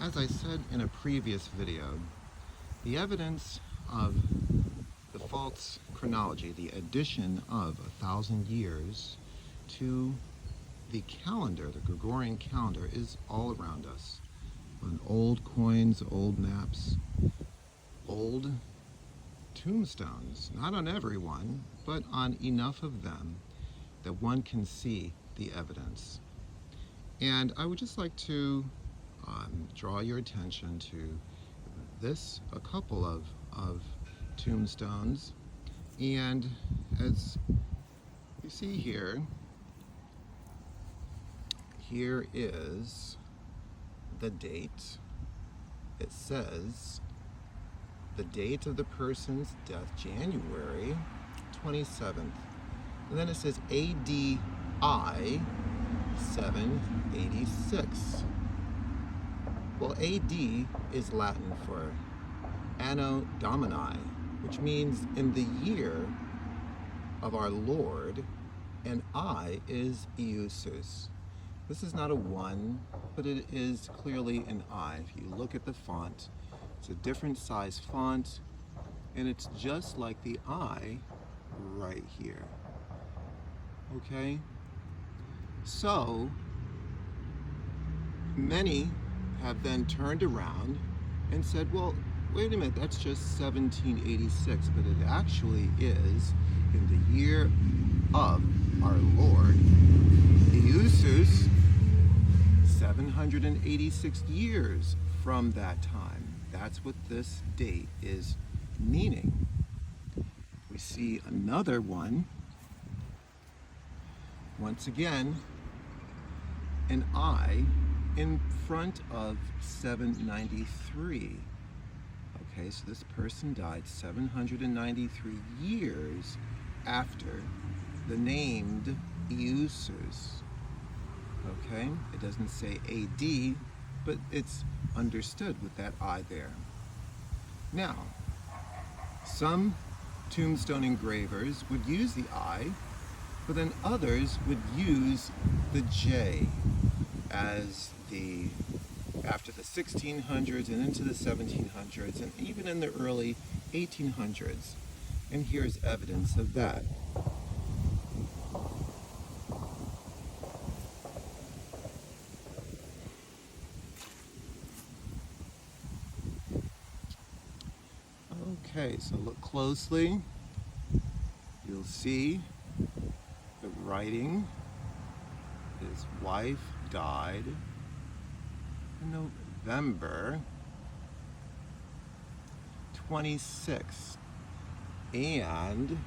As I said in a previous video, the evidence of the false chronology, the addition of 1,000 years to the calendar, the Gregorian calendar, is all around us. On old coins, old maps, old tombstones, not on every one, but on enough of them that one can see the evidence. And I would just like to draw your attention to a couple of tombstones. And as you see here is the date. It says the date of the person's death, January 27th. And then it says ADI 786. Well, AD is Latin for Anno Domini, which means in the year of our Lord, and I is Iusus. This is not a 1, but it is clearly an I. If you look at the font, it's a different size font, and it's just like the I right here. Okay? So, many have then turned around and said, well, wait a minute, that's just 1786, but it actually is in the year of our Lord, Iusus, 786 years from that time. That's what this date is meaning. We see another one, once again, an I in front of 793. Okay, so this person died 793 years after the named Iusus. Okay, it doesn't say AD, but it's understood with that I there. Now, some tombstone engravers would use the I, but then others would use the J as after the 1600s and into the 1700s and even in the early 1800s. And here's evidence of that. Okay, so look closely. You'll see the writing. His wife died in November 26th, and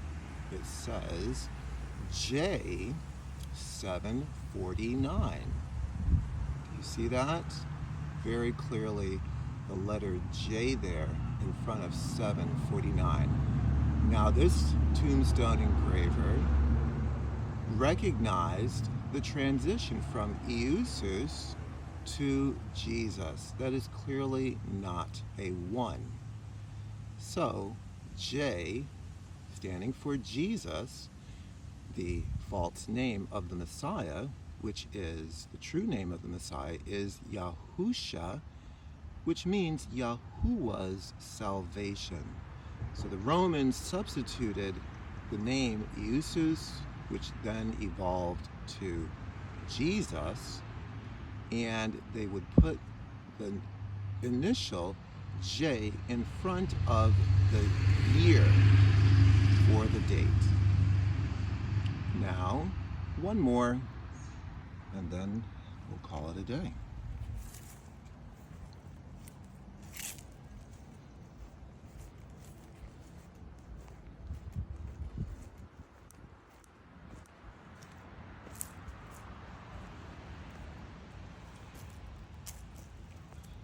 it says J 749. Do you see that? Very clearly the letter J there in front of 749. Now this tombstone engraver recognized the transition from Iusus to Jesus. That is clearly not a 1. So J, standing for Jesus, the false name of the Messiah, which is the true name of the Messiah, is YAHUSHA, which means YAHUAH'S salvation. So the Romans substituted the name Iusus, which then evolved to Jesus, and they would put the initial J in front of the year for the date. Now, one more, and then we'll call it a day.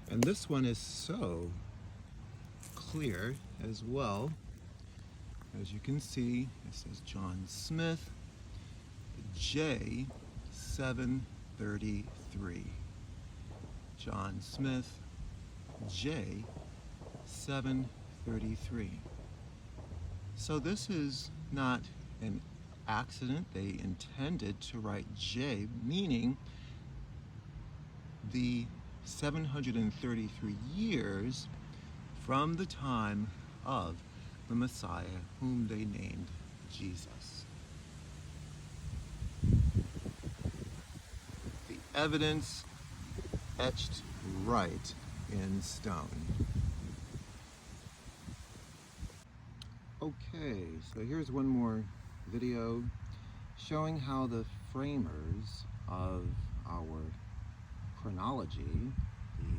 And this one is so clear as well. As you can see, it says John Smith, J 733. John Smith, J 733. So this is not an accident. They intended to write J, meaning the 733 years from the time of the Messiah, whom they named Jesus. The evidence etched right in stone. Okay, so here's one more video showing how the framers of our chronology, the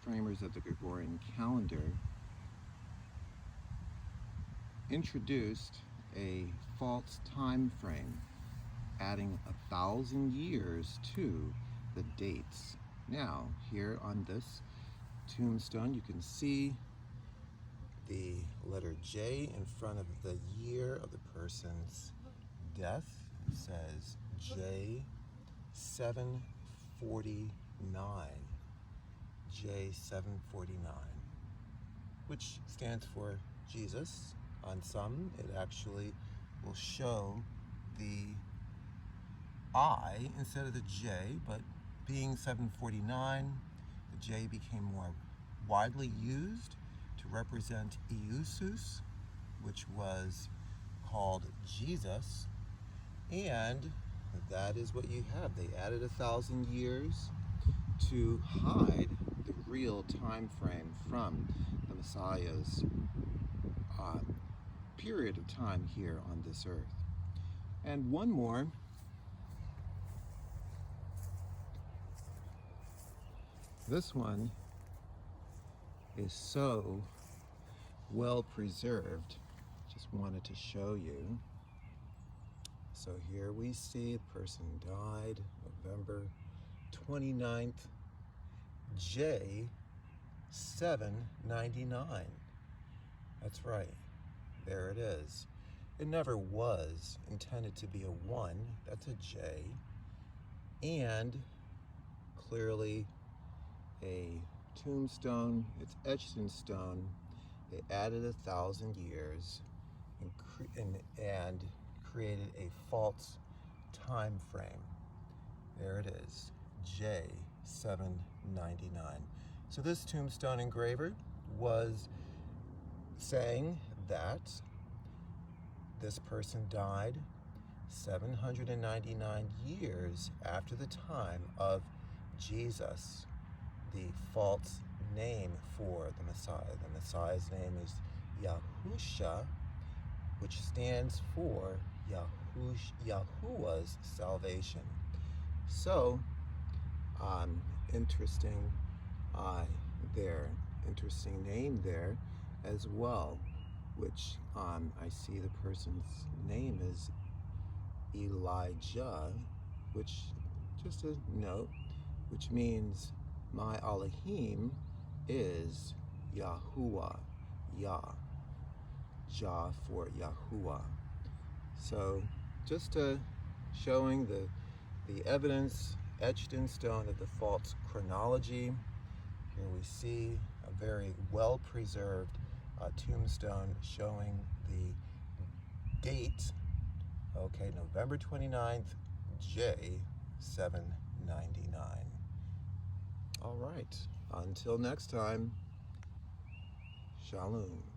framers of the Gregorian Calendar, introduced a false time frame, adding 1,000 years to the dates. Now, here on this tombstone, you can see the letter J in front of the year of the person's death. It says J 749. J 749, which stands for Jesus. On some, it actually will show the I instead of the J, but being 749, the J became more widely used to represent Iusus, which was called Jesus, and that is what you have. They added 1,000 years to hide the real time frame from the Messiah's period of time here on this earth. And one more. This one is so well preserved. Just wanted to show you. So here we see the person died November 29th, J 799. That's right. There it is. It never was intended to be a 1. That's a J. And clearly a tombstone. It's etched in stone. They added 1,000 years and created a false time frame. There it is, J 799. So this tombstone engraver was saying that this person died 799 years after the time of Jesus, the false name for the Messiah. The Messiah's name is YAHUSHA, which stands for YAHUAH'S salvation. So, interesting interesting name there as well, which I see the person's name is Elijah, which, just a note, which means my Elohim is YAHUAH, Jah for YAHUAH. So just showing the evidence etched in stone of the false chronology. Here we see a very well preserved tombstone showing the date, okay, November 29th, J 799. All right, until next time, Shalom.